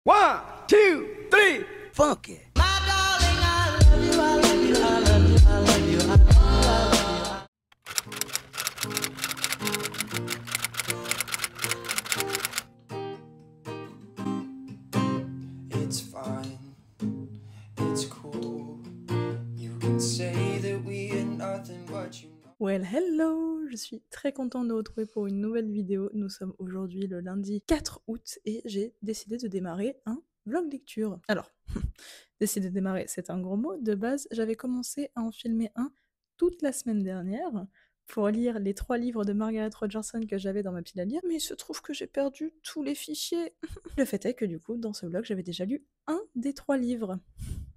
One, two, three, funky. It's fine, it's cool. You can say that we are nothing but you know. Well, hello! Je suis très contente de vous retrouver pour une nouvelle vidéo. Nous sommes aujourd'hui le lundi 4 août et j'ai décidé de démarrer un vlog lecture. Alors, décider de démarrer, c'est un gros mot. De base, j'avais commencé à en filmer un toute la semaine dernière pour lire les 3 livres de Margaret Rogerson que j'avais dans ma pile à lire, mais il se trouve que j'ai perdu tous les fichiers. Le fait est que du coup, dans ce vlog, j'avais déjà lu un des 3 livres.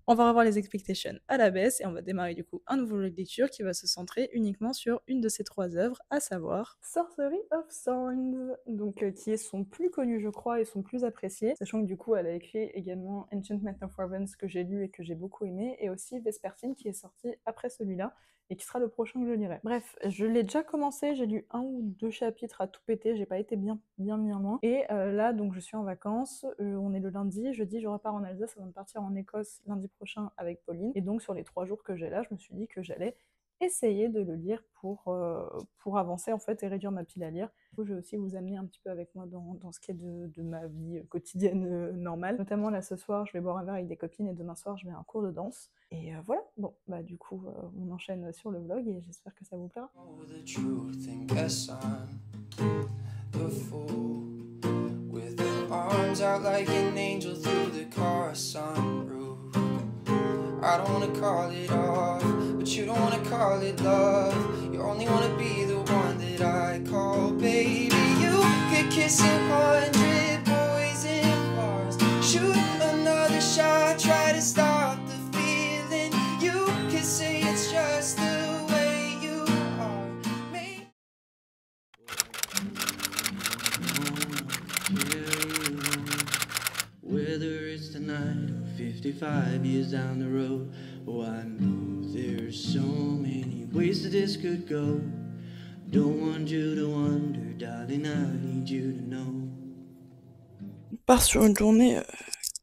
On va revoir les expectations à la baisse et on va démarrer du coup un nouveau vlog de lecture qui va se centrer uniquement sur une de ces 3 œuvres, à savoir Sorcery of Thorns, donc qui est son plus connu je crois et son plus apprécié, sachant que du coup elle a écrit également Enchantment of Ravens que j'ai lu et que j'ai beaucoup aimé, et aussi Vespertine qui est sorti après celui-là et qui sera le prochain que je lirai. Bref, je l'ai déjà commencé, j'ai lu 1 ou 2 chapitres à tout péter, j'ai pas été bien loin. Et là, donc je suis en vacances, on est le lundi, jeudi je repars en Alsace avant de partir en Écosse lundi prochain avec Pauline. Et donc sur les 3 jours que j'ai là, je me suis dit que j'allais essayer de le lire pour avancer en fait et réduire ma pile à lire. Du coup, je vais aussi vous amener un petit peu avec moi dans ce qui est de ma vie quotidienne normale. Notamment là ce soir, je vais boire un verre avec des copines et demain soir, je vais à un cours de danse. Et voilà, bon, bah du coup, on enchaîne sur le vlog et j'espère que ça vous plaira. Oh, the truth, and guess I'm the fool with her arms out like an angel through the car sunroof. I don't wanna call it off, but you don't wanna call it love. You only wanna be the one that I call baby. You could kiss 100 boys in bars, shoot another shot, try to stop the feeling. You could say it's just the way you are. Maybe Whether it's tonight or 55 years down the road, oh, I know there's so many ways that this could go. Don't want you to wonder, darling, I need you to know. On part sur une journée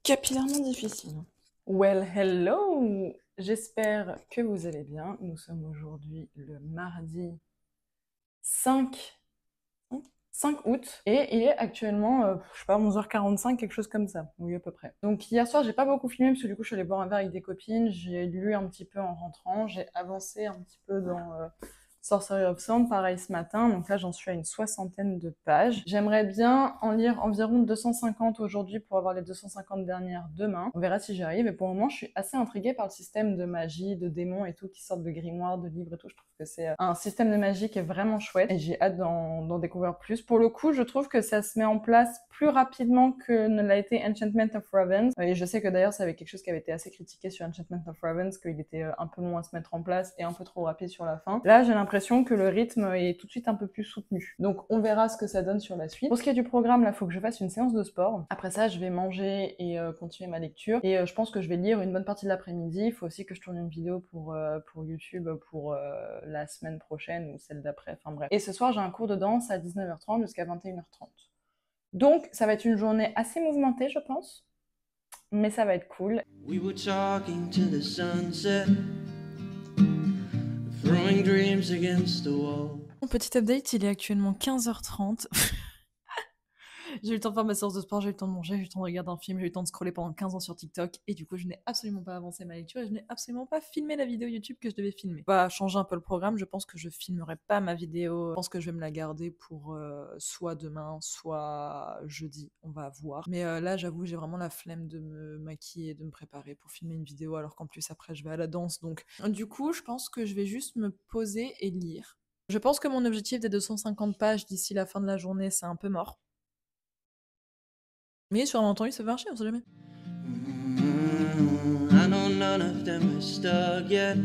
capillairement difficile. Well, hello! J'espère que vous allez bien. Nous sommes aujourd'hui le mardi 5 août et il est actuellement, je sais pas, 11h45, quelque chose comme ça. Oui, à peu près. Donc hier soir, j'ai pas beaucoup filmé parce que du coup, je suis allée boire un verre avec des copines. J'ai lu un petit peu en rentrant. J'ai avancé un petit peu dans Sorcery of Thorns, pareil ce matin, donc là j'en suis à une 60aine de pages. J'aimerais bien en lire environ 250 aujourd'hui pour avoir les 250 dernières demain. On verra si j'y arrive, et pour le moment je suis assez intriguée par le système de magie, de démons et tout, qui sortent de grimoires, de livres et tout. Je trouve que c'est un système de magie qui est vraiment chouette, et j'ai hâte d'en découvrir plus. Pour le coup, je trouve que ça se met en place plus rapidement que ne l'a été Enchantment of Ravens, et je sais que d'ailleurs ça avait quelque chose qui avait été assez critiqué sur Enchantment of Ravens, qu'il était un peu long à se mettre en place et un peu trop rapide sur la fin. Là j'ai l'impression que le rythme est tout de suite un peu plus soutenu. Donc on verra ce que ça donne sur la suite. Pour ce qui est du programme, là, faut que je fasse une séance de sport. Après ça, je vais manger et continuer ma lecture. Et je pense que je vais lire une bonne partie de l'après-midi. Il faut aussi que je tourne une vidéo pour YouTube pour la semaine prochaine ou celle d'après, enfin bref. Et ce soir, j'ai un cours de danse à 19h30 jusqu'à 21h30. Donc ça va être une journée assez mouvementée, je pense. Mais ça va être cool. We were talking to the sunset, throwing dreams against the wall. Petit update, il est actuellement 15h30. J'ai eu le temps de faire ma séance de sport, j'ai eu le temps de manger, j'ai eu le temps de regarder un film, j'ai eu le temps de scroller pendant 15 ans sur TikTok, et du coup je n'ai absolument pas avancé ma lecture et je n'ai absolument pas filmé la vidéo YouTube que je devais filmer. On va changer un peu le programme, je pense que je filmerai pas ma vidéo, je pense que je vais me la garder pour soit demain, soit jeudi, on va voir. Mais là j'avoue j'ai vraiment la flemme de me maquiller et de me préparer pour filmer une vidéo, alors qu'en plus après je vais à la danse, donc du coup je pense que je vais juste me poser et lire. Je pense que mon objectif des 250 pages d'ici la fin de la journée c'est un peu mort. Mais sur un entendu, ça peut marcher, on sait jamais. I know none of them are stuck yet,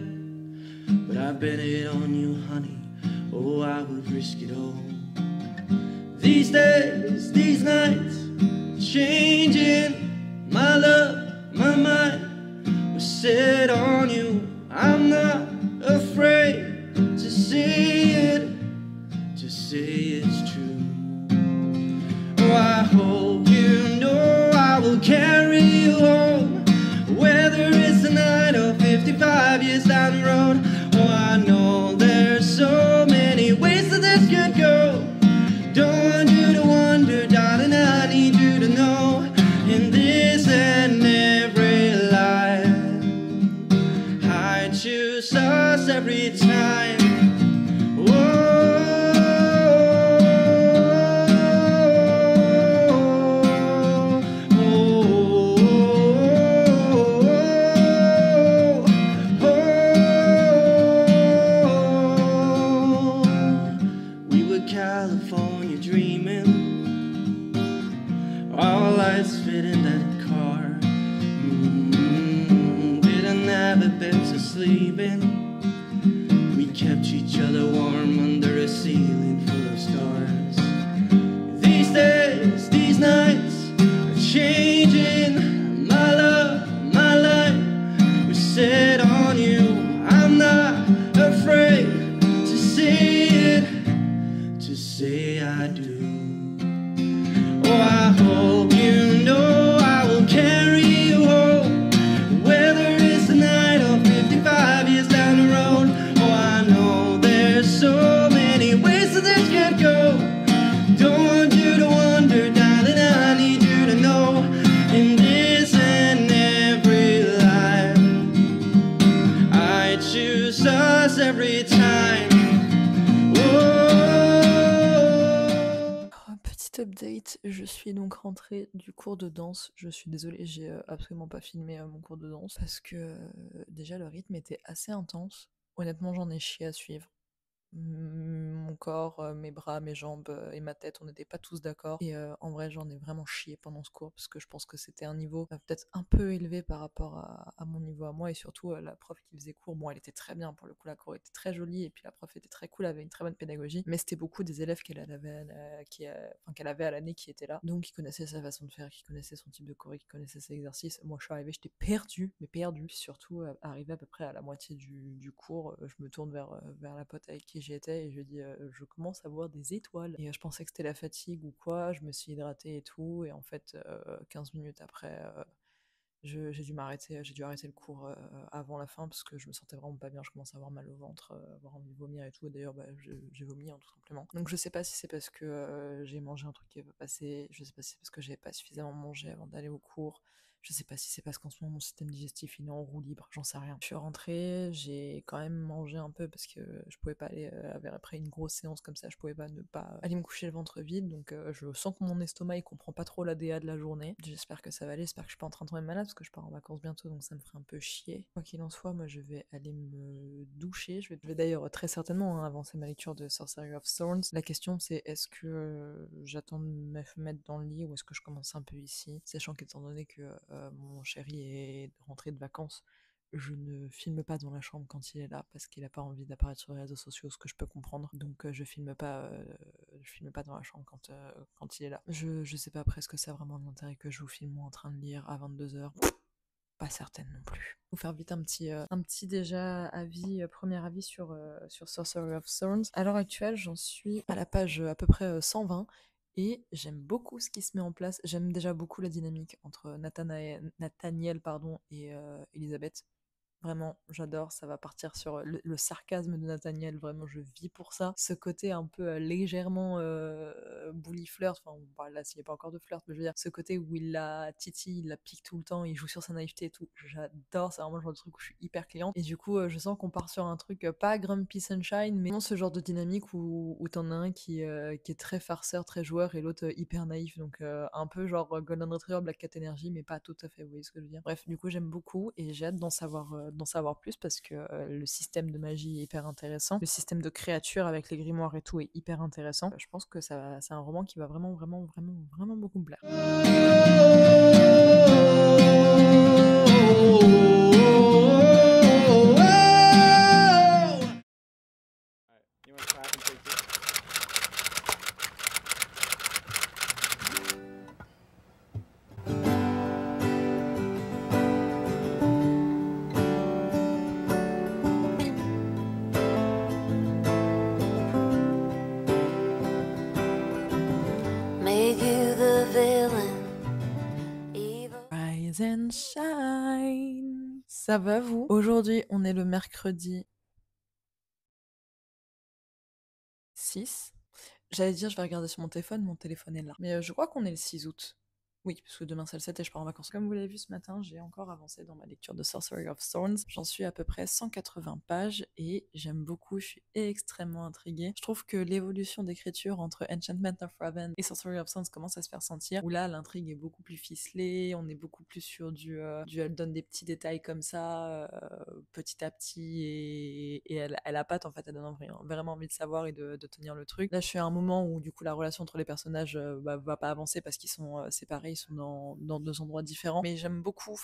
but I bet it on you, honey. Oh, I would risk it all. These days, these nights, changing. My love, my mind was set on you. I'm not afraid to say it, to say it's true. Oh, I hope you know I will carry 55 years down the road. Oh, I know there's so many ways that this could go. Don't want you to wonder, darling, I need you to know. In this and every life, I choose us every time. California dreaming, all lights fit in that car. Didn't have a bed to sleep in. We kept each other warm under a ceiling full of stars. These days, these nights are changing. My love, my life was set on you. I'm not afraid to say it, to say I do. Oh, I hope you know I will carry you home, whether it's tonight or 55 years down the road. Oh, I know there's so many ways that this could go. Don't want you to wonder, darling, I need you to know. In this and every life, I choose us every time. Petit update, je suis donc rentrée du cours de danse. Je suis désolée, j'ai absolument pas filmé mon cours de danse parce que déjà le rythme était assez intense. Honnêtement, j'en ai chié à suivre. Mon corps, mes bras, mes jambes et ma tête, on n'était pas tous d'accord. Et en vrai, j'en ai vraiment chié pendant ce cours parce que je pense que c'était un niveau peut-être un peu élevé par rapport à mon niveau à moi. Et surtout, la prof qui faisait cours, bon, elle était très bien pour le coup, la cour était très jolie et puis la prof était très cool, elle avait une très bonne pédagogie. Mais c'était beaucoup des élèves qu'elle avait à l'année qui étaient là. Donc, qui connaissaient sa façon de faire, qui connaissaient son type de cours, qui connaissaient ses exercices. Moi, je suis arrivée, j'étais perdue, mais perdue. Surtout, arrivée à peu près à la moitié du cours, je me tourne vers la pote avec qui j'y étais et je dis je commence à voir des étoiles et je pensais que c'était la fatigue ou quoi, je me suis hydratée et tout et en fait 15 minutes après j'ai dû arrêter le cours avant la fin parce que je me sentais vraiment pas bien, je commençais à avoir mal au ventre, avoir envie de vomir et tout, et d'ailleurs j'ai vomi tout simplement. Donc je sais pas si c'est parce que j'ai mangé un truc qui est pas passé, je sais pas si c'est parce que j'avais pas suffisamment mangé avant d'aller au cours, je sais pas si c'est parce qu'en ce moment mon système digestif il est en roue libre, j'en sais rien. Je suis rentrée, j'ai quand même mangé un peu parce que je pouvais pas aller après une grosse séance comme ça, je pouvais pas ne pas aller me coucher le ventre vide, donc je sens que mon estomac il comprend pas trop l'ADA de la journée. J'espère que ça va aller, j'espère que je suis pas en train de tomber malade parce que je pars en vacances bientôt donc ça me ferait un peu chier. Quoi qu'il en soit, moi je vais aller me doucher, je vais d'ailleurs très certainement avancer ma lecture de Sorcery of Thorns. La question c'est est-ce que j'attends de me mettre dans le lit ou est-ce que je commence un peu ici, sachant qu'étant donné que mon chéri est rentré de vacances, je ne filme pas dans la chambre quand il est là parce qu'il a pas envie d'apparaître sur les réseaux sociaux, ce que je peux comprendre. Donc je filme pas dans la chambre quand il est là. Je sais pas après ce que ça a vraiment de l'intérêt que je vous filme moi en train de lire à 22h. Pas certaine non plus. Pour faire vite un petit déjà premier avis sur Sorcery of Thorns. À l'heure actuelle, j'en suis à la page à peu près 120. Et j'aime beaucoup ce qui se met en place. J'aime déjà beaucoup la dynamique entre Nathaniel et Elisabeth. Vraiment, j'adore, ça va partir sur le sarcasme de Nathaniel, vraiment je vis pour ça. Ce côté un peu légèrement bully flirt, enfin bah, là s'il n'y a pas encore de flirt, mais je veux dire, ce côté où il la titille, il la pique tout le temps, il joue sur sa naïveté et tout, j'adore, c'est vraiment le genre de truc où je suis hyper cliente. Et du coup, je sens qu'on part sur un truc pas Grumpy Sunshine, mais non ce genre de dynamique où t'en as un qui est très farceur, très joueur, et l'autre hyper naïf, donc un peu genre Golden Retriever, Black Cat Energy, mais pas tout à fait, vous voyez ce que je veux dire. Bref, du coup j'aime beaucoup et j'ai hâte d'en savoir plus parce que le système de magie est hyper intéressant, le système de créatures avec les grimoires et tout est hyper intéressant. Je pense que c'est un roman qui va vraiment beaucoup me plaire. And shine. Ça va vous? Aujourd'hui, on est le mercredi 6. J'allais dire, je vais regarder sur mon téléphone est là. Mais je crois qu'on est le 6 août. Oui, parce que demain c'est le 7 et je pars en vacances. Comme vous l'avez vu ce matin, j'ai encore avancé dans ma lecture de Sorcery of Thorns. J'en suis à peu près 180 pages et j'aime beaucoup, je suis extrêmement intriguée. Je trouve que l'évolution d'écriture entre Enchantment of Raven et Sorcery of Thorns commence à se faire sentir, où là l'intrigue est beaucoup plus ficelée, on est beaucoup plus sur du elle donne des petits détails comme ça, petit à petit, et elle appâte en fait, elle donne vraiment envie de savoir et de tenir le truc. Là je suis à un moment où du coup la relation entre les personnages va pas avancer parce qu'ils sont séparés, ils sont dans deux endroits différents, mais j'aime beaucoup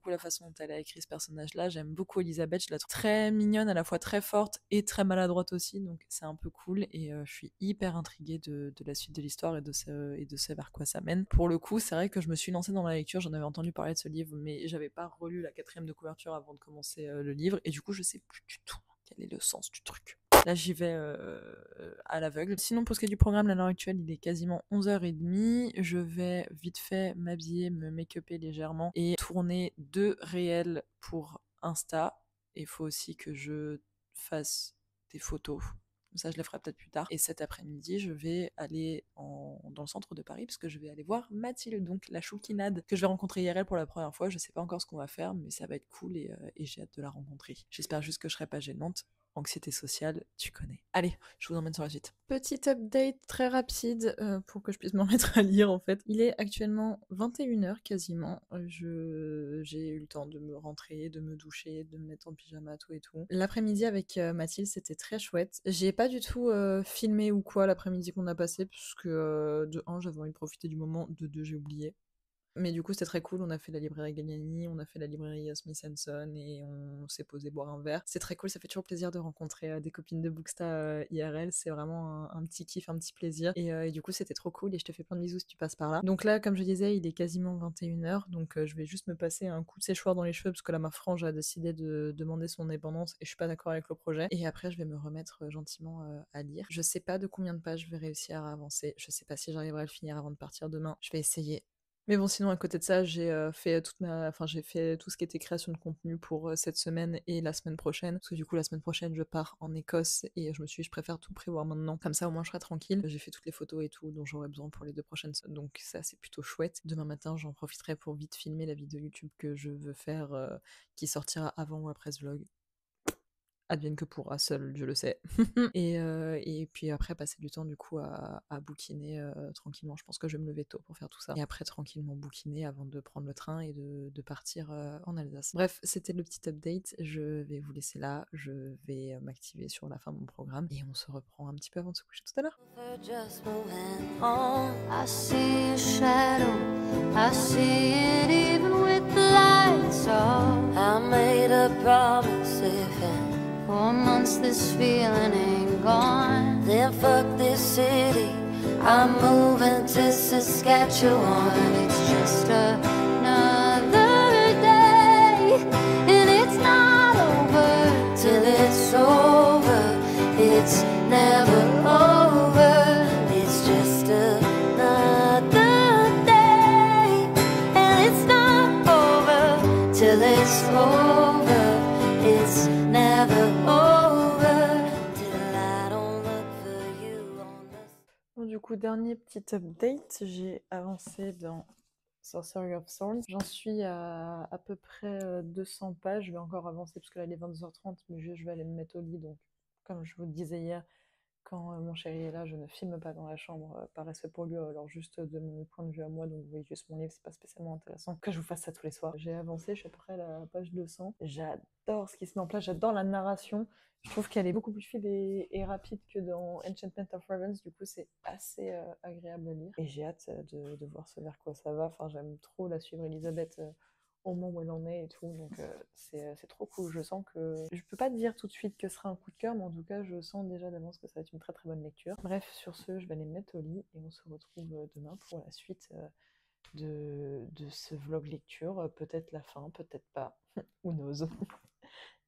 la façon dont elle a écrit ce personnage là. J'aime beaucoup Elisabeth, je la trouve très mignonne, à la fois très forte et très maladroite aussi, donc c'est un peu cool, et je suis hyper intriguée de la suite de l'histoire et de ce vers quoi ça mène. Pour le coup, c'est vrai que je me suis lancée dans la lecture, j'en avais entendu parler de ce livre, mais j'avais pas relu la 4e de couverture avant de commencer le livre, et du coup je sais plus du tout quel est le sens du truc. Là, j'y vais à l'aveugle. Sinon, pour ce qui est du programme, à l'heure actuelle, il est quasiment 11h30. Je vais vite fait m'habiller, me make-upper légèrement et tourner 2 réels pour Insta. Il faut aussi que je fasse des photos. Ça, je les ferai peut-être plus tard. Et cet après-midi, je vais aller dans le centre de Paris parce que je vais aller voir Mathilde, donc la choukinade, que je vais rencontrer IRL pour la première fois. Je sais pas encore ce qu'on va faire, mais ça va être cool, et j'ai hâte de la rencontrer. J'espère juste que je serai pas gênante. Anxiété sociale, tu connais. Allez, je vous emmène sur la suite. Petit update très rapide pour que je puisse me remettre à lire en fait. Il est actuellement 21h quasiment. J'ai eu le temps de me rentrer, de me doucher, de me mettre en pyjama, tout et tout. L'après-midi avec Mathilde, c'était très chouette. J'ai pas du tout filmé ou quoi l'après-midi qu'on a passé, parce que de 1, j'avais envie de profiter du moment, de 2, j'ai oublié. Mais du coup, c'était très cool. On a fait la librairie Galliani, on a fait la librairie Smith Son, et on s'est posé boire un verre. C'est très cool, ça fait toujours plaisir de rencontrer des copines de Booksta IRL. C'est vraiment un petit kiff, un petit plaisir. Et du coup, c'était trop cool, et je te fais plein de bisous si tu passes par là. Donc là, comme je disais, il est quasiment 21h, donc je vais juste me passer un coup de séchoir dans les cheveux parce que là, ma frange a décidé de demander son indépendance et je suis pas d'accord avec le projet. Et après, je vais me remettre gentiment à lire. Je sais pas de combien de pages je vais réussir à avancer. Je sais pas si j'arriverai à le finir avant de partir demain. Je vais essayer. Mais bon, sinon, à côté de ça, j'ai fait j'ai fait tout ce qui était création de contenu pour cette semaine et la semaine prochaine. Parce que du coup, la semaine prochaine, je pars en Écosse et je me suis dit, je préfère tout prévoir maintenant. Comme ça, au moins, je serai tranquille. J'ai fait toutes les photos et tout dont j'aurai besoin pour les 2 prochaines semaines. Donc ça, c'est plutôt chouette. Demain matin, j'en profiterai pour vite filmer la vidéo YouTube que je veux faire, qui sortira avant ou après ce vlog. Advienne que pourra, seul Dieu le sais. Et puis après, passer du temps du coup à bouquiner tranquillement. Je pense que je vais me lever tôt pour faire tout ça. Et après, tranquillement bouquiner avant de prendre le train et de partir en Alsace. Bref, c'était le petit update. Je vais vous laisser là. Je vais m'activer sur la fin de mon programme. Et on se reprend un petit peu avant de se coucher tout à l'heure. Just moving on. I see a shadow, I see it even with the lights off. I made a promise if in 4 months this feeling ain't gone, then fuck this city, I'm moving to Saskatchewan. It's just another day, and it's not over till it's over. It's never over. It's just another day, and it's not over till it's over. It's never over till I don't look for you on the... Bon, du coup, dernier petit update, j'ai avancé dans Sorcery of Thorns. J'en suis à peu près 200 pages. Je vais encore avancer parce que là il est 22h30, mais je vais aller me mettre au lit. Donc, comme je vous le disais hier, quand mon chéri est là, je ne filme pas dans la chambre par respect pour lui, alors juste de mon point de vue à moi. Donc vous voyez juste mon livre, c'est pas spécialement intéressant que je vous fasse ça tous les soirs. J'ai avancé, je suis à peu près à la page 200. J'adore ce qui se met en place, j'adore la narration. Je trouve qu'elle est beaucoup plus fluide et rapide que dans Enchantment of Ravens. Du coup, c'est assez agréable à lire. Et j'ai hâte de voir ce vers quoi ça va. Enfin, j'aime trop la suivre, Elisabeth, au moment où elle en est et tout. Donc, c'est trop cool. Je sens que... Je peux pas te dire tout de suite que ce sera un coup de cœur, mais en tout cas, je sens déjà d'avance que ça va être une très très bonne lecture. Bref, sur ce, je vais aller me mettre au lit et on se retrouve demain pour la suite de ce vlog lecture. Peut-être la fin, peut-être pas. Who knows.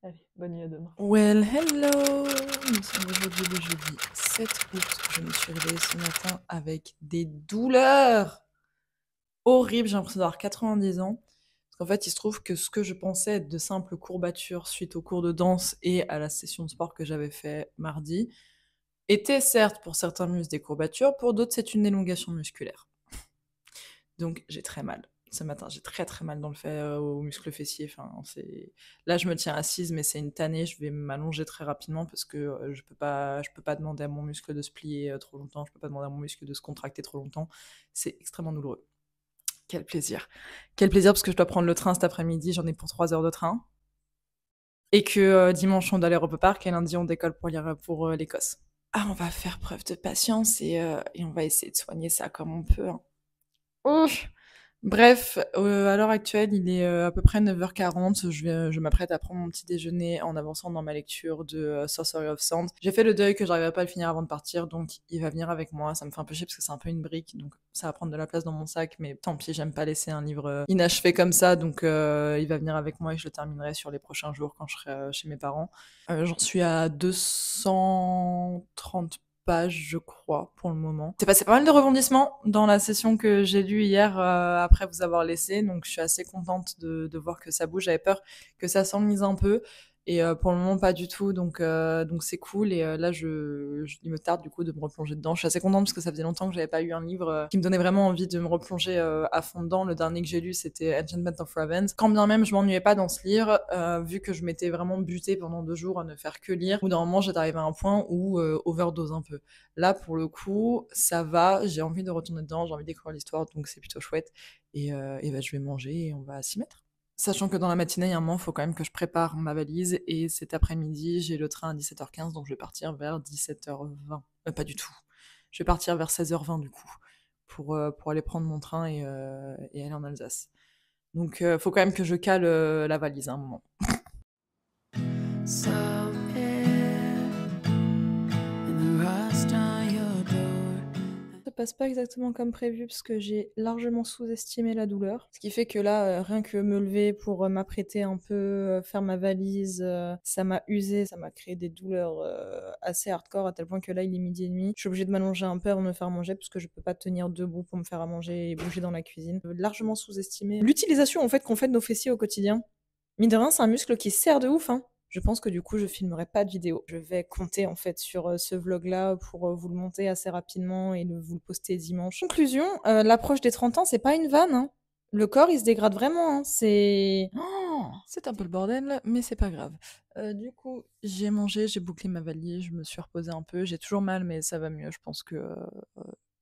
Allez, bonne nuit à demain. Well, hello! Nous sommes aujourd'hui le jeudi 7 août. Je me suis réveillée ce matin avec des douleurs horribles. J'ai l'impression d'avoir 90 ans. Parce qu'en fait, il se trouve que ce que je pensais être de simples courbatures suite au cours de danse et à la session de sport que j'avais fait mardi, était certes pour certains muscles des courbatures, pour d'autres c'est une élongation musculaire. Donc j'ai très mal. Ce matin, j'ai très très mal dans le aux muscles fessiers. Enfin, là, je me tiens assise, mais c'est une tannée. Je vais m'allonger très rapidement parce que je peux pas demander à mon muscle de se plier trop longtemps. Je peux pas demander à mon muscle de se contracter trop longtemps. C'est extrêmement douloureux. Quel plaisir. Quel plaisir parce que je dois prendre le train cet après-midi. J'en ai pour 3 heures de train. Et que dimanche, on doit aller au Europa Park et lundi, on décolle pour l'Écosse. Ah, on va faire preuve de patience et on va essayer de soigner ça comme on peut. Hein. Ouf. Bref, à l'heure actuelle, il est à peu près 9h40. Je m'apprête à prendre mon petit déjeuner en avançant dans ma lecture de Sorcery of Sound. J'ai fait le deuil que j'arrivais pas à le finir avant de partir, donc il va venir avec moi. Ça me fait un peu chier parce que c'est un peu une brique, donc ça va prendre de la place dans mon sac, mais tant pis, j'aime pas laisser un livre inachevé comme ça, donc il va venir avec moi et je le terminerai sur les prochains jours quand je serai chez mes parents. J'en suis à 230 pages, je crois, pour le moment. C'est passé pas mal de rebondissements dans la session que j'ai lue hier après vous avoir laissé, donc je suis assez contente de voir que ça bouge. J'avais peur que ça s'enlise un peu, et pour le moment pas du tout, donc c'est cool. Et là, il me tarde du coup de me replonger dedans. Je suis assez contente parce que ça faisait longtemps que j'avais pas eu un livre qui me donnait vraiment envie de me replonger à fond dedans. Le dernier que j'ai lu, c'était Enchantment of Ravens. Quand bien même je m'ennuyais pas dans ce livre, vu que je m'étais vraiment butée pendant 2 jours à ne faire que lire, au bout d'un moment j'étais arrivée à un point où overdose un peu. Là, pour le coup, ça va, j'ai envie de retourner dedans, j'ai envie de découvrir l'histoire, donc c'est plutôt chouette. Et je vais manger et on va s'y mettre. Sachant que dans la matinée, il y a un moment, il faut quand même que je prépare ma valise, et cet après-midi, j'ai le train à 17h15, donc je vais partir vers 17h20. Pas du tout. Je vais partir vers 16h20 du coup, pour aller prendre mon train et aller en Alsace. Donc faut quand même que je cale la valise à un moment. Ça passe pas exactement comme prévu parce que j'ai largement sous-estimé la douleur. Ce qui fait que là, rien que me lever pour m'apprêter un peu, faire ma valise, ça m'a usé, ça m'a créé des douleurs assez hardcore, à tel point que là, il est 12h30. Je suis obligée de m'allonger un peu avant de me faire manger parce que je peux pas tenir debout pour me faire à manger et bouger dans la cuisine. Largement sous-estimé l'utilisation en fait qu'on fait de nos fessiers au quotidien. Mine de rien, c'est un muscle qui sert de ouf, hein. Je pense que du coup, je filmerai pas de vidéo. Je vais compter en fait sur ce vlog-là pour vous le monter assez rapidement et vous le poster dimanche. Conclusion, l'approche des 30 ans, c'est pas une vanne. Hein. Le corps, il se dégrade vraiment. Hein. C'est un peu le bordel, mais c'est pas grave. Du coup, j'ai mangé, j'ai bouclé ma valise, je me suis reposée un peu. J'ai toujours mal, mais ça va mieux. Je pense que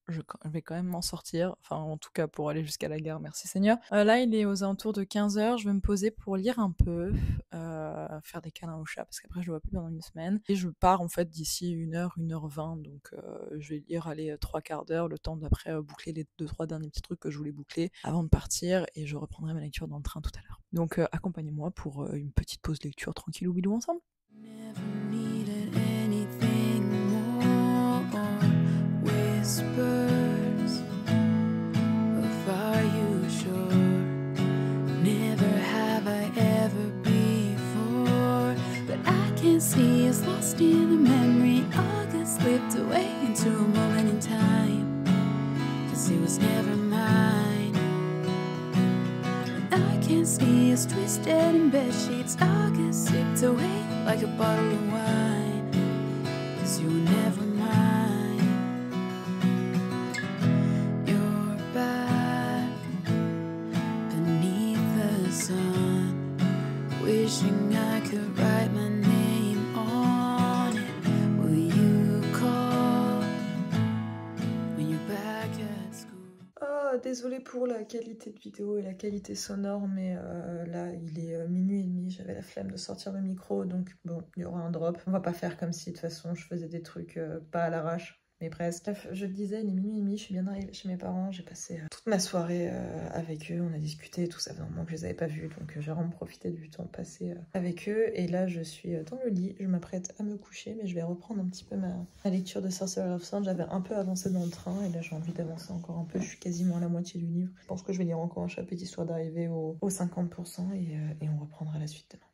je vais quand même m'en sortir, enfin en tout cas pour aller jusqu'à la gare, merci Seigneur. Là il est aux alentours de 15h, je vais me poser pour lire un peu, faire des câlins au chat parce qu'après je le vois plus pendant une semaine, et je pars en fait d'ici 1h, 1h20, donc je vais lire 3/4 d'heure, le temps d'après boucler les 2-3 derniers petits trucs que je voulais boucler avant de partir, et je reprendrai ma lecture dans le train tout à l'heure. Donc accompagnez-moi pour une petite pause lecture tranquillou bilou ensemble. Whispers of are you sure? Never have I ever before, but I can see us lost in a memory. August slipped away into a moment in time, 'cause it was never mine. And I can see us twisted in bed sheets. August slipped away like a bottle of wine, 'cause you were never mine. Wishing I could write my name on it. Will you call when you're back at school? Désolée pour la qualité de vidéo et la qualité sonore, mais là il est minuit et demi, j'avais la flemme de sortir le micro, donc bon, il y aura un drop. On va pas faire comme si de toute façon je faisais des trucs pas à l'arrache. Mais presque. Bref, je le disais, il est minuit et demi, je suis bien arrivée chez mes parents, j'ai passé toute ma soirée avec eux, on a discuté, tout ça faisait un moment que je les avais pas vus, donc j'ai vraiment profité du temps passé avec eux, et là je suis dans le lit, je m'apprête à me coucher, mais je vais reprendre un petit peu ma lecture de Sorcery of Sound. J'avais un peu avancé dans le train, et là j'ai envie d'avancer encore un peu, je suis quasiment à la moitié du livre. Je pense que je vais lire encore un chapitre histoire d'arriver aux 50%, et on reprendra la suite demain.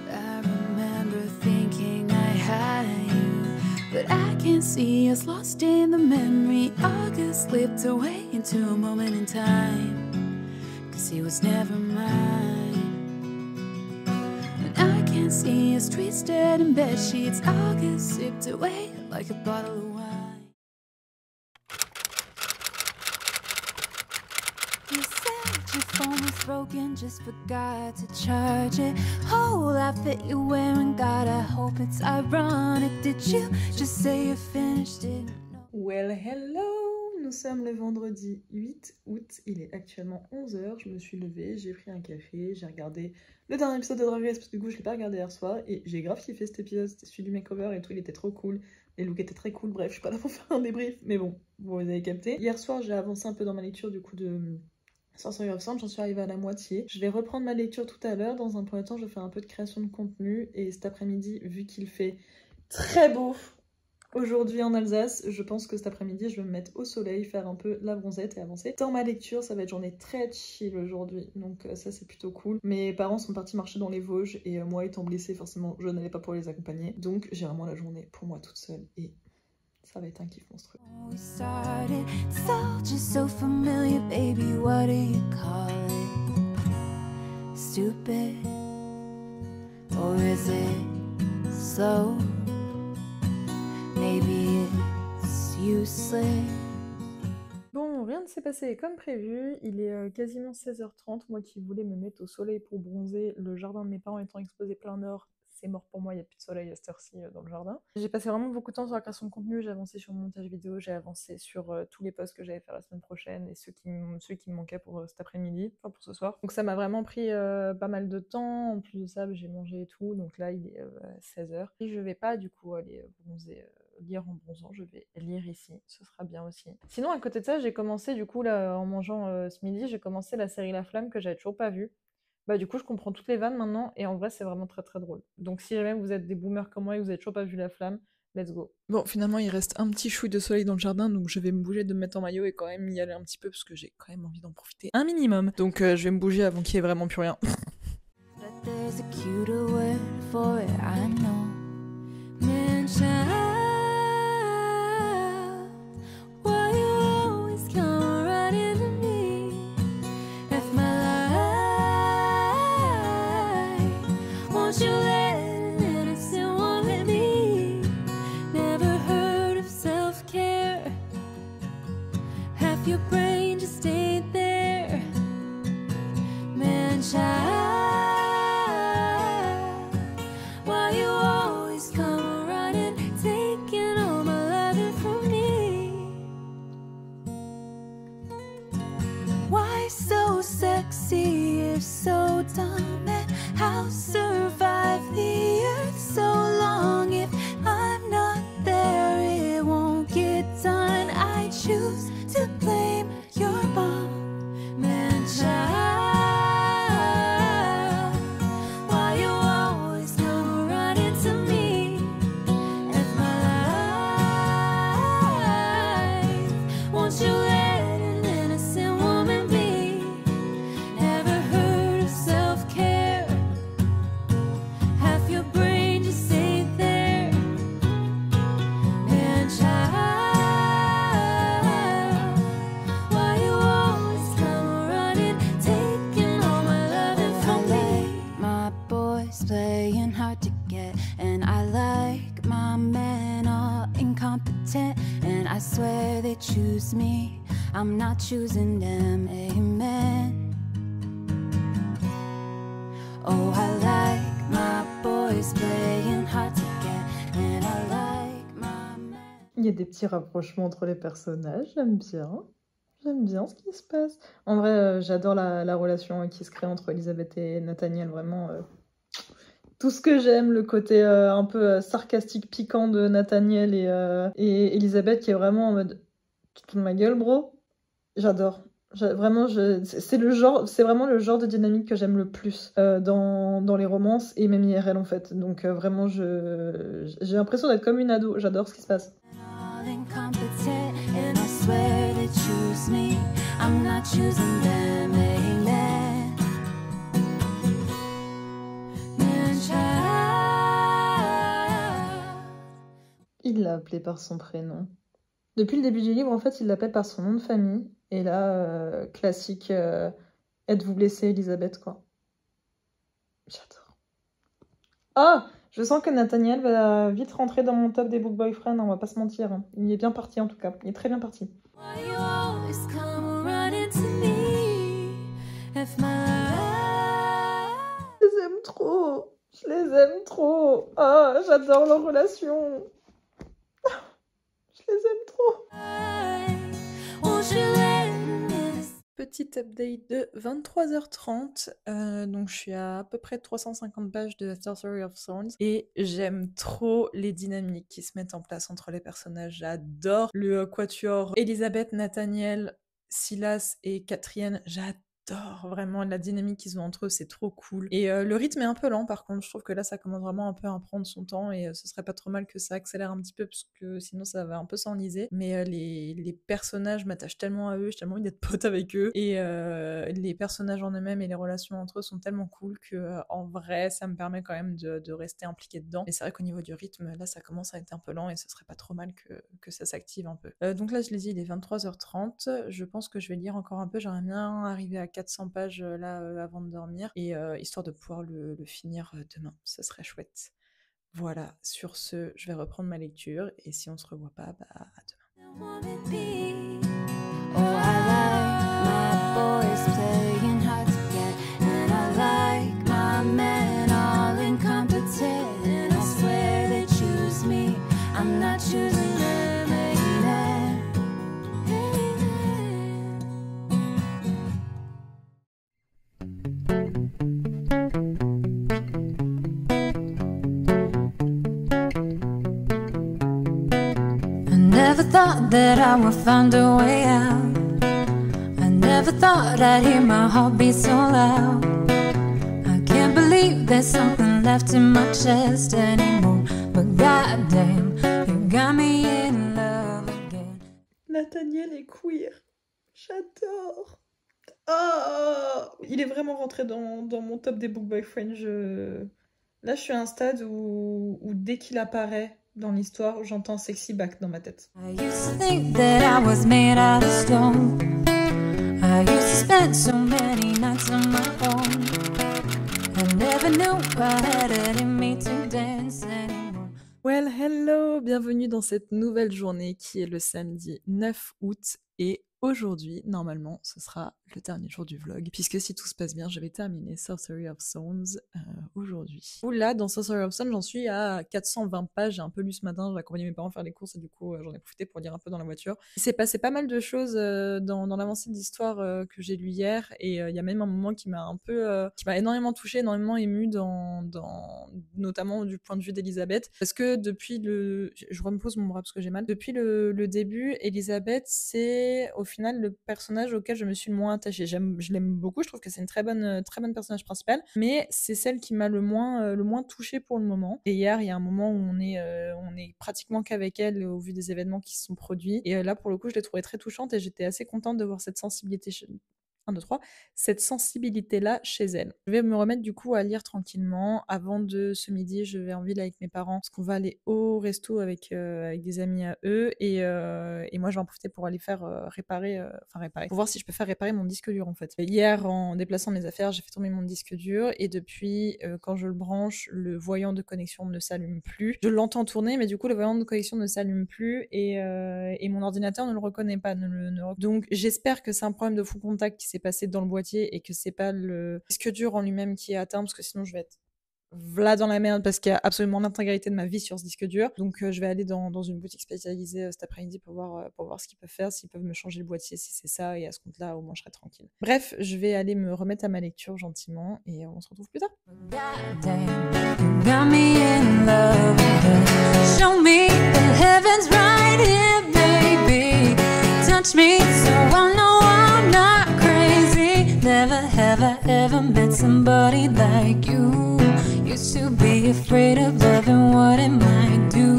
I remember thinking I had you, but I can see us lost in the memory. August slipped away into a moment in time, see what's never mine. And I can't see your streets dead and bed sheets all get sipped away like a bottle of wine. You said your phone was broken, just forgot to charge it. Whole outfit you're wearing, God, I hope it's ironic. Did you just say you finished it? Well, hello! Nous sommes le vendredi 8 août, il est actuellement 11h, je me suis levée, j'ai pris un café, j'ai regardé le dernier épisode de Drag Race parce que du coup je l'ai pas regardé hier soir et j'ai grave kiffé cet épisode, c'était celui du makeover et tout, il était trop cool, les looks étaient très cool, bref, je suis pas là pour faire un débrief, mais bon, vous avez capté. Hier soir j'ai avancé un peu dans ma lecture du coup de Sorcery of Sound, j'en suis arrivée à la moitié. Je vais reprendre ma lecture tout à l'heure, dans un premier temps je vais faire un peu de création de contenu et cet après-midi, vu qu'il fait très beau aujourd'hui en Alsace, je pense que cet après-midi je vais me mettre au soleil, faire un peu la bronzette et avancer. Dans ma lecture, ça va être journée très chill aujourd'hui, donc ça c'est plutôt cool. Mes parents sont partis marcher dans les Vosges et moi étant blessée, forcément je n'allais pas pouvoir les accompagner. Donc j'ai vraiment la journée pour moi toute seule et ça va être un kiff monstrueux. We started, it's all just so familiar, baby. What do you call it? Stupid, or is it slow? Maybe it's useless. Bon, rien ne s'est passé comme prévu, il est quasiment 16h30, moi qui voulais me mettre au soleil pour bronzer, le jardin de mes parents étant exposé plein nord, c'est mort pour moi, il n'y a plus de soleil à cette heure-ci dans le jardin. J'ai passé vraiment beaucoup de temps sur la création de contenu, j'ai avancé sur mon montage vidéo, j'ai avancé sur tous les posts que j'allais faire la semaine prochaine et ceux qui me manquaient pour cet après-midi, enfin pour ce soir. Donc ça m'a vraiment pris pas mal de temps, en plus de ça j'ai mangé et tout, donc là il est 16h. Et je vais pas du coup aller bronzer, lire en bronzant, je vais lire ici, ce sera bien aussi. Sinon à côté de ça j'ai commencé du coup là en mangeant ce midi, j'ai commencé la série La Flamme que j'avais toujours pas vue. Bah du coup je comprends toutes les vannes maintenant et en vrai c'est vraiment très très drôle. Donc si jamais vous êtes des boomers comme moi et que vous avez toujours pas vu La Flamme, let's go. Bon finalement il reste un petit chouille de soleil dans le jardin donc je vais me bouger de me mettre en maillot et quand même y aller un petit peu parce que j'ai quand même envie d'en profiter un minimum. Donc je vais me bouger avant qu'il y ait vraiment plus rien. But there's a cuter word for it, I know. Man, child, why you always come right into me? If my life, won't you let an innocent woman be? Never heard of self-care. Half your brain just stayed there. Man, child, why you always come running, taking all my loving from me? Why so sexy if so dumb? And how survive the earth so long? If I'm not there, it won't get done. I choose to blame your bomb. Man, child, why you always come running to me? If my life, won't you let an innocent woman be? Never heard of self-care. Half your brain just stayed there. Man, child, why you always come running, taking all my loving from me? My boys playing hard to get, and I like my men all incompetent, and I swear they choose me, I'm not choosing them, amen. Oh, I like my boys playing hard to get, and I like my men. Il y a des petits rapprochements entre les personnages, j'aime bien. J'aime bien ce qui se passe. En vrai, j'adore la relation qui se crée entre Elisabeth et Nathaniel, vraiment. Tout ce que j'aime, le côté un peu sarcastique, piquant de Nathaniel et Elisabeth qui est vraiment en mode « Tu te fous de ma gueule, bro ?» J'adore. Vraiment, c'est vraiment le genre de dynamique que j'aime le plus dans les romances et même IRL en fait. Donc vraiment, j'ai l'impression d'être comme une ado. J'adore ce qui se passe. All incompetent, and I swear they choose me, I'm not choosing them, amen. Man, child. Il l'a appelé par son prénom. Depuis le début du livre, en fait, il l'appelle par son nom de famille. Et là, classique Êtes-vous blessée, Elisabeth, quoi. J'adore. Ah, je sens que Nathaniel va vite rentrer dans mon top des book boyfriends, on va pas se mentir. Hein. Il est bien parti en tout cas, il est très bien parti. Why you always come running to me if my Je les aime trop. Je les aime trop. Ah, j'adore leur relation. Je les aime trop. won't you let me Petit update de 23h30. Donc je suis à peu près 350 pages de Sorcery of Thorns et j'aime trop les dynamiques qui se mettent en place entre les personnages. J'adore le quatuor Elisabeth, Nathaniel, Silas et Catrienne. J'adore vraiment la dynamique qu'ils ont entre eux, c'est trop cool. Et le rythme est un peu lent par contre, je trouve que là ça commence vraiment un peu à prendre son temps et ce serait pas trop mal que ça accélère un petit peu parce que sinon ça va un peu s'enliser. Mais les personnages m'attachent tellement à eux, j'ai tellement envie d'être pote avec eux et les personnages en eux-mêmes et les relations entre eux sont tellement cool que en vrai ça me permet quand même de rester impliqué dedans. Et c'est vrai qu'au niveau du rythme, là ça commence à être un peu lent et ce serait pas trop mal que ça s'active un peu. Donc là je l'ai dit, il est 23h30, je pense que je vais lire encore un peu, j'aimerais bien arriver à 400 pages là avant de dormir et histoire de pouvoir le finir demain, ça serait chouette. Voilà, sur ce, je vais reprendre ma lecture et si on se revoit pas, bah à demain. want me be? Oh, I like my boys playing hard to get, and I like my men all incompetent. And I swear they choose me, I'm not choosing them. Amen. I never thought that I would find a way out. I never thought I'd hear my heart beat so loud. I can't believe there's something left in my chest anymore. But goddamn, you got me in love again. Nathaniel est queer. J'adore. Oh, il est vraiment rentré dans mon top des book boyfriends. Là, je suis à un stade où dès qu'il apparaît dans l'histoire, j'entends sexy back dans ma tête. I used to think that I was made out of stone. I used to spend so many nights on my own. I never knew I had it in me to dance anymore. Well, hello, bienvenue dans cette nouvelle journée qui est le samedi 9 août et aujourd'hui, normalement, ce sera le dernier jour du vlog, puisque si tout se passe bien, je vais terminer Sorcery of Thorns aujourd'hui. Là, dans Sorcery of Thorns, j'en suis à 420 pages, j'ai un peu lu ce matin, j'ai accompagné mes parents faire les courses et du coup, j'en ai profité pour lire un peu dans la voiture. Il s'est passé pas mal de choses dans l'avancée d'histoire que j'ai lu hier, et il y a même un moment qui m'a un peu, qui m'a énormément touchée, énormément émue, notamment du point de vue d'Elisabeth, parce que depuis je repose mon bras parce que j'ai mal. Depuis le début, Elisabeth, c'est au final le personnage auquel je me suis le moins attachée. Je l'aime beaucoup, je trouve que c'est une très bonne personnage principal, mais c'est celle qui m'a le moins touchée pour le moment. Et hier, il y a un moment où on est pratiquement qu'avec elle au vu des événements qui se sont produits. Et là, pour le coup, je l'ai trouvée très touchante et j'étais assez contente de voir cette sensibilité cette sensibilité-là chez elle. Je vais me remettre du coup à lire tranquillement. Avant de ce midi, je vais en ville avec mes parents parce qu'on va aller au resto avec des amis à eux et moi je vais en profiter pour aller faire réparer, pour voir si je peux faire réparer mon disque dur en fait. Hier, en déplaçant mes affaires, j'ai fait tomber mon disque dur et depuis, quand je le branche, le voyant de connexion ne s'allume plus. Je l'entends tourner, mais du coup le voyant de connexion ne s'allume plus et mon ordinateur ne le reconnaît pas. Donc j'espère que c'est un problème de fond contact qui s'est passé dans le boîtier et que c'est pas le disque dur en lui-même qui est atteint parce que sinon je vais être là dans la merde parce qu'il y a absolument l'intégralité de ma vie sur ce disque dur. Donc je vais aller dans une boutique spécialisée cet après-midi pour voir ce qu'ils peuvent faire, s'ils peuvent me changer le boîtier si c'est ça et à ce compte-là au moins je serai tranquille. Bref, je vais aller me remettre à ma lecture gentiment et on se retrouve plus tard. Goddamn, you got me in love again. Show me the heavens right here, baby. Touch me so I know I'm not crazy. Never have I ever met somebody like you. Used to be afraid of loving what it might do.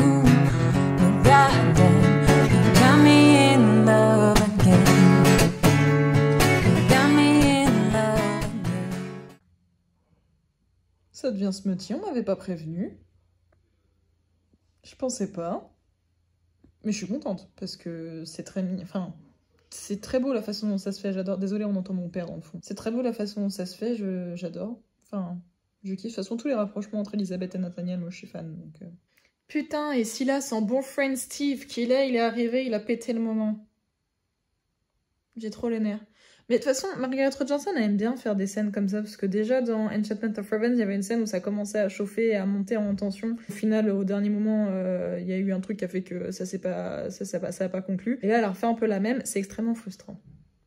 But goddamn, you got me in love again. You got me in love again. Ça devient smutty, on m'avait pas prévenu. Je pensais pas. Mais je suis contente parce que c'est très mignon. Enfin, C'est très beau la façon dont ça se fait, j'adore. Désolée, on entend mon père dans le fond. C'est très beau la façon dont ça se fait, j'adore. Enfin, je kiffe. De toute façon, tous les rapprochements entre Elisabeth et Nathaniel, moi je suis fan. Donc, Putain, et Silas, en bon friend Steve, qu'il est, il est arrivé, il a pété le moment. J'ai trop les nerfs. Mais de toute façon, Margaret Rogerson elle aime bien faire des scènes comme ça, parce que déjà dans Enchantment of Raven, il y avait une scène où ça commençait à chauffer et à monter en tension. Au final, au dernier moment, il y a eu un truc qui a fait que ça a pas conclu. Et là, elle a refait un peu la même, c'est extrêmement frustrant.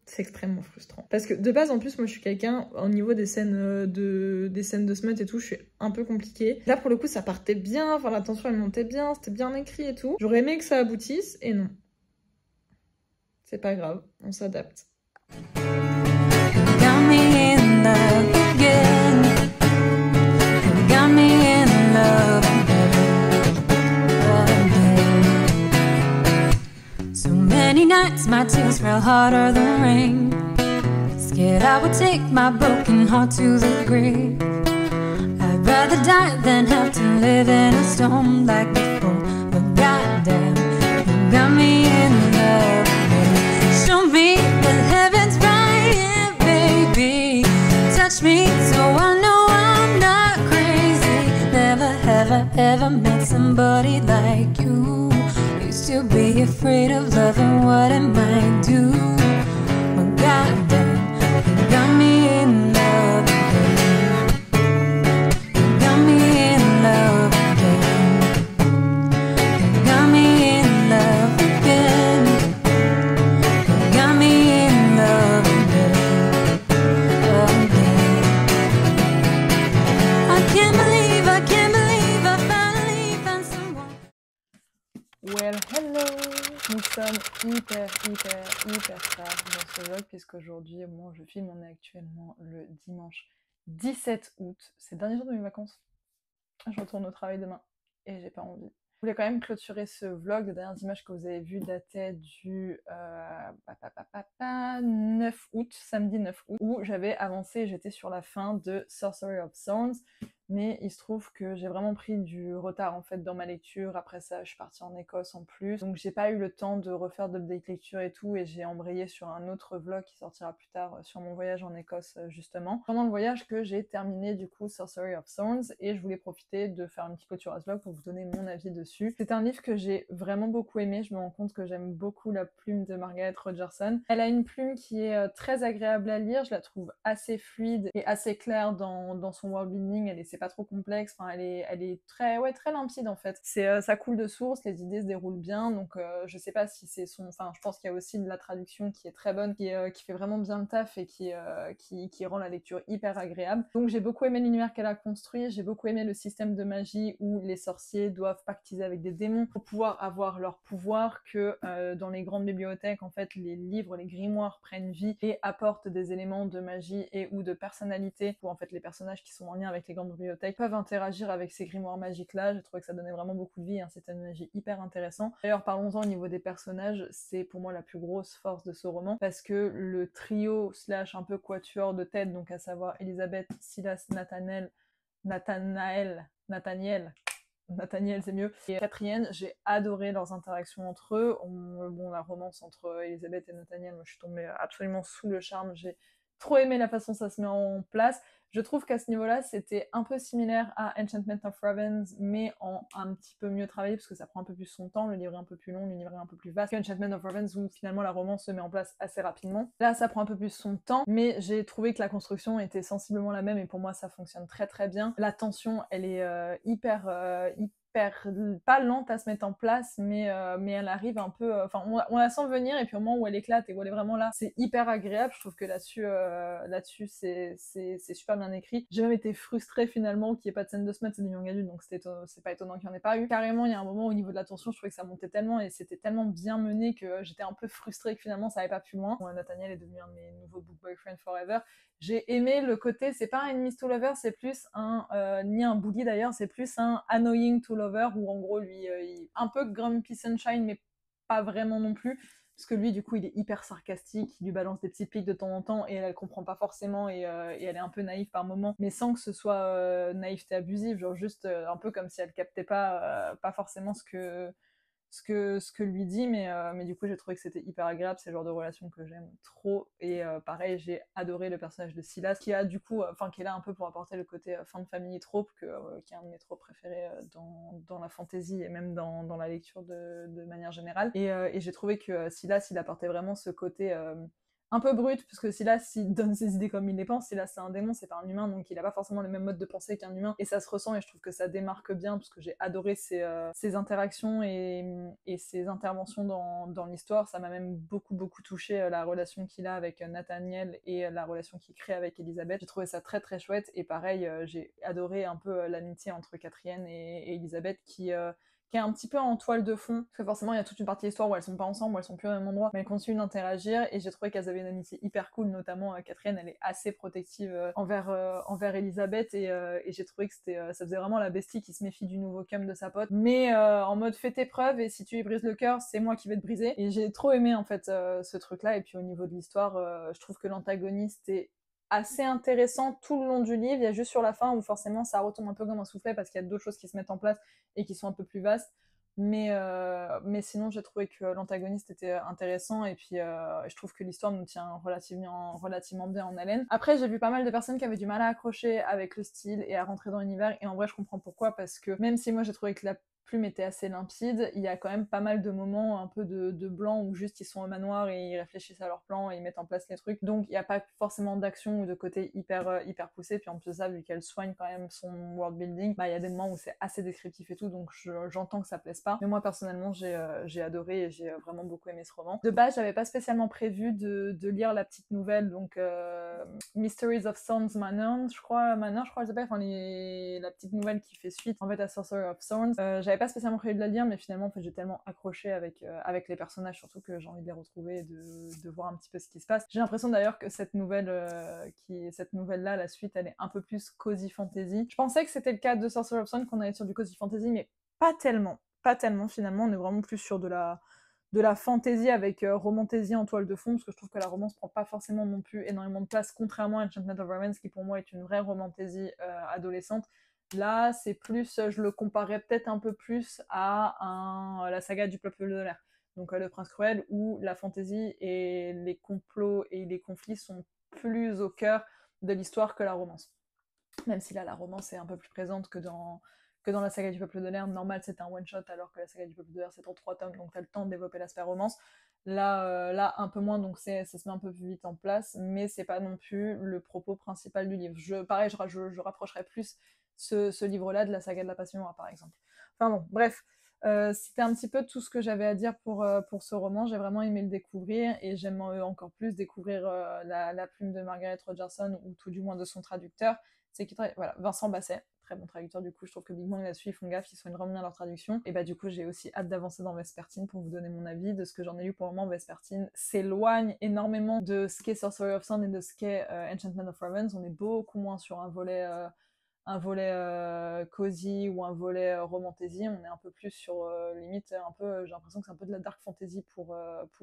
C'est extrêmement frustrant. Parce que de base, en plus, moi je suis quelqu'un, au niveau des scènes de smut et tout, je suis un peu compliquée. Là, pour le coup, ça partait bien, enfin la tension elle montait bien, c'était bien écrit et tout. J'aurais aimé que ça aboutisse, et non. C'est pas grave, on s'adapte. Got me in love again. Got me in love again. So many nights my tears fell harder than rain. Scared I would take my broken heart to the grave. I'd rather die than have to live in a storm like before. But goddamn, you got me in love again. Show me the heavens right here, baby. Touch me so I know I'm not crazy. Never have I ever met somebody like you. Used to be afraid of love and what it might do. But goddamn, you got me in love again. You got me in love again. You got me in love again. You got me in love again. I can't believe I finally found someone. Well, hello! Nous sommes hyper tard dans ce vlog, puisqu'aujourd'hui, au moment où je filme, on est actuellement le dimanche 17 août. C'est le dernier jour de mes vacances. Je retourne au travail demain et j'ai pas envie. Je voulais quand même clôturer ce vlog. Les dernières images que vous avez vues dataient du 9 août, samedi 9 août, où j'avais avancé, j'étais sur la fin de Sorcery of Thorns. Mais il se trouve que j'ai vraiment pris du retard en fait dans ma lecture. Après ça, je suis partie en Écosse en plus. Donc j'ai pas eu le temps de refaire d'update lecture et tout. Et j'ai embrayé sur un autre vlog qui sortira plus tard sur mon voyage en Écosse justement. Pendant le voyage que j'ai terminé du coup Sorcery of Thorns. Et je voulais profiter de faire une petite clôture à ce vlog pour vous donner mon avis dessus. C'est un livre que j'ai vraiment beaucoup aimé. Je me rends compte que j'aime beaucoup la plume de Margaret Rogerson. Elle a une plume qui est très agréable à lire. Je la trouve assez fluide et assez claire dans son worldbuilding. C'est pas trop complexe, enfin, elle est très limpide en fait. Ça coule de source, les idées se déroulent bien, donc je sais pas si c'est son... Enfin, je pense qu'il y a aussi de la traduction qui est très bonne, qui fait vraiment bien le taf et qui rend la lecture hyper agréable. Donc j'ai beaucoup aimé l'univers qu'elle a construit, j'ai beaucoup aimé le système de magie où les sorciers doivent pactiser avec des démons pour pouvoir avoir leur pouvoir, que dans les grandes bibliothèques, en fait, les livres, les grimoires prennent vie et apportent des éléments de magie et ou de personnalité pour en fait les personnages qui sont en lien avec les grandes bibliothèques peuvent interagir avec ces grimoires magiques là. J'ai trouvé que ça donnait vraiment beaucoup de vie, un système de magie hyper intéressant. D'ailleurs parlons-en au niveau des personnages, c'est pour moi la plus grosse force de ce roman, parce que le trio slash un peu quatuor de tête, donc à savoir Elisabeth, Silas, Nathaniel c'est mieux, et Catrienne, j'ai adoré leurs interactions entre eux. Bon, la romance entre Elisabeth et Nathaniel, moi je suis tombée absolument sous le charme, j'ai trop aimé la façon dont ça se met en place. Je trouve qu'à ce niveau-là, c'était un peu similaire à Enchantment of Raven, mais en un petit peu mieux travaillé, parce que ça prend un peu plus son temps, le livre est un peu plus long, l'univers est un peu plus vaste, qu'Enchantment of Raven, où finalement la romance se met en place assez rapidement. Là, ça prend un peu plus son temps, mais j'ai trouvé que la construction était sensiblement la même, et pour moi, ça fonctionne très très bien. La tension, elle est hyper pas lente à se mettre en place, mais elle arrive un peu... Enfin, on la sent venir, et puis au moment où elle éclate et où elle est vraiment là, c'est hyper agréable. Je trouve que là-dessus c'est super bien écrit. J'ai même été frustrée finalement qu'il n'y ait pas de scène de smut, c'est du young adulte, donc c'est pas étonnant qu'il n'y en ait pas eu. Carrément, il y a un moment au niveau de la tension, je trouvais que ça montait tellement, et c'était tellement bien mené que j'étais un peu frustrée que finalement ça n'allait pas plus loin. Bon, Nathaniel est devenu un de mes nouveaux book boyfriend forever. J'ai aimé le côté, c'est pas un enemies to lover, c'est plus ni un bully d'ailleurs, c'est plus un annoying to lover, où en gros lui, il un peu grumpy sunshine, mais pas vraiment non plus, parce que lui du coup il est hyper sarcastique, il lui balance des petits pics de temps en temps, et elle comprend pas forcément, et elle est un peu naïve par moments, mais sans que ce soit naïveté abusive, genre juste un peu comme si elle captait pas forcément ce ce que lui dit, mais du coup j'ai trouvé que c'était hyper agréable, c'est le genre de relation que j'aime trop, et pareil j'ai adoré le personnage de Silas, qui a du coup, qui est là un peu pour apporter le côté fin de famille trope, qui est un de mes tropes préférés dans la fantasy et même dans la lecture de manière générale, et j'ai trouvé que Silas il apportait vraiment ce côté un peu brut, parce que Silas il donne ses idées comme il les pense. Silas c'est un démon, c'est pas un humain, donc il a pas forcément le même mode de pensée qu'un humain, et ça se ressent, et je trouve que ça démarque bien, parce que j'ai adoré ses interactions et ses interventions dans l'histoire. Ça m'a même beaucoup touché, la relation qu'il a avec Nathaniel et la relation qu'il crée avec Elisabeth. J'ai trouvé ça très très chouette, et pareil, j'ai adoré un peu l'amitié entre Catherine et Elisabeth, qui est un petit peu en toile de fond, parce que forcément il y a toute une partie de l'histoire où elles sont pas ensemble, où elles sont plus au même endroit, mais elles continuent d'interagir, et j'ai trouvé qu'elles avaient une amitié hyper cool, notamment Catherine, elle est assez protective envers Elisabeth, et j'ai trouvé que ça faisait vraiment la bestie qui se méfie du nouveau cum de sa pote, mais en mode fais tes preuves, et si tu lui brises le cœur, c'est moi qui vais te briser, et j'ai trop aimé en fait ce truc-là. Et puis au niveau de l'histoire, je trouve que l'antagoniste est assez intéressant tout le long du livre. Il y a juste sur la fin où forcément ça retombe un peu comme un soufflet, parce qu'il y a d'autres choses qui se mettent en place et qui sont un peu plus vastes, mais sinon j'ai trouvé que l'antagoniste était intéressant, et puis je trouve que l'histoire nous tient relativement bien en haleine. Après j'ai vu pas mal de personnes qui avaient du mal à accrocher avec le style et à rentrer dans l'univers, et en vrai je comprends pourquoi, parce que même si moi j'ai trouvé que la plume était assez limpide, il y a quand même pas mal de moments un peu de blanc où juste ils sont au manoir et ils réfléchissent à leur plan et ils mettent en place les trucs, donc il n'y a pas forcément d'action ou de côté hyper poussé. Puis en plus de ça, vu qu'elle soigne quand même son world building, il y a des moments où c'est assez descriptif et tout, donc j'entends que ça plaise pas, mais moi personnellement j'ai adoré, et j'ai vraiment beaucoup aimé ce roman. De base j'avais pas spécialement prévu de lire la petite nouvelle, donc Mysteries of Thorns Manor, je crois elle s'appelle, la petite nouvelle qui fait suite en fait à Sorcerer of Thorns. J'avais pas spécialement prévu de la lire, mais finalement en fait j'ai tellement accroché avec les personnages, surtout que j'ai envie de les retrouver et de voir un petit peu ce qui se passe. J'ai l'impression d'ailleurs que cette nouvelle là, la suite, elle est un peu plus cozy fantasy. Je pensais que c'était le cas de Sorcerer of Thorns, qu'on allait sur du cozy fantasy, mais pas tellement finalement. On est vraiment plus sur de la fantasy avec romantaisie en toile de fond, parce que je trouve que la romance prend pas forcément non plus énormément de place, contrairement à Enchantment of Romance, qui pour moi est une vraie romantaisie adolescente. Là, c'est plus, je le comparais peut-être un peu plus à la saga du Peuple de l'air, donc Le Prince Cruel, où la fantaisie et les complots et les conflits sont plus au cœur de l'histoire que la romance. Même si là, la romance est un peu plus présente que dans la saga du Peuple de l'air. Normal, c'est un one-shot, alors que la saga du Peuple de l'air, c'est en 3 tomes, donc t'as le temps de développer l'aspect romance. Là, un peu moins, donc ça se met un peu plus vite en place, mais c'est pas non plus le propos principal du livre. Je rapprocherais plus ce livre-là de la saga de la Passion Noire, par exemple. Enfin bon, bref. C'était un petit peu tout ce que j'avais à dire pour ce roman. J'ai vraiment aimé le découvrir, et j'aime encore plus découvrir la plume de Margaret Rogerson, ou tout du moins de son traducteur. Voilà, Vincent Basset, très bon traducteur. Du coup je trouve que Big Bang là-dessus ils font gaffe, ils soignent vraiment bien leur traduction, et du coup j'ai aussi hâte d'avancer dans Vespertine pour vous donner mon avis. De ce que j'en ai lu pour le moment, Vespertine s'éloigne énormément de ce qu'est Sorcery of Thorns et de ce qu'est Enchantment of Romance. On est beaucoup moins sur un volet cosy ou un volet romantasy. On est un peu plus sur limite un peu, j'ai l'impression que c'est un peu de la dark fantasy pour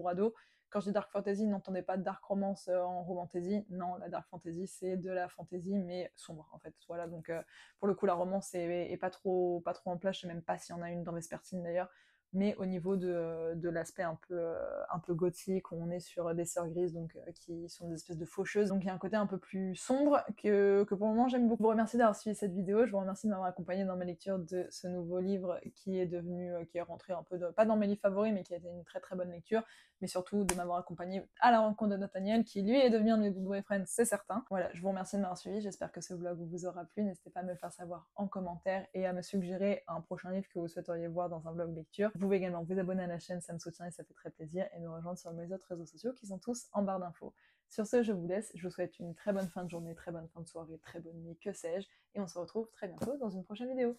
ados. Quand je dis dark fantasy, n'entendez pas dark romance en romantasy. Non, la dark fantasy c'est de la fantasy mais sombre en fait. Voilà, donc pour le coup la romance est pas trop en place. Je sais même pas s'il y en a une dans Vespertine d'ailleurs. Mais au niveau de l'aspect un peu gothique, où on est sur des sœurs grises, donc qui sont des espèces de faucheuses, donc il y a un côté un peu plus sombre que pour le moment j'aime beaucoup. Je vous remercie d'avoir suivi cette vidéo, je vous remercie de m'avoir accompagné dans ma lecture de ce nouveau livre qui est rentré un peu pas dans mes livres favoris, mais qui a été une très très bonne lecture, mais surtout de m'avoir accompagné à la rencontre de Nathaniel, qui lui est devenu un de mes boyfriends, c'est certain. Voilà, je vous remercie de m'avoir suivi, j'espère que ce vlog vous aura plu. N'hésitez pas à me le faire savoir en commentaire et à me suggérer un prochain livre que vous souhaiteriez voir dans un vlog lecture. Vous pouvez également vous abonner à la chaîne, ça me soutient et ça fait très plaisir, et me rejoindre sur mes autres réseaux sociaux qui sont tous en barre d'infos. Sur ce, je vous laisse, je vous souhaite une très bonne fin de journée, très bonne fin de soirée, très bonne nuit, que sais-je, et on se retrouve très bientôt dans une prochaine vidéo.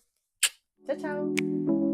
Ciao ciao!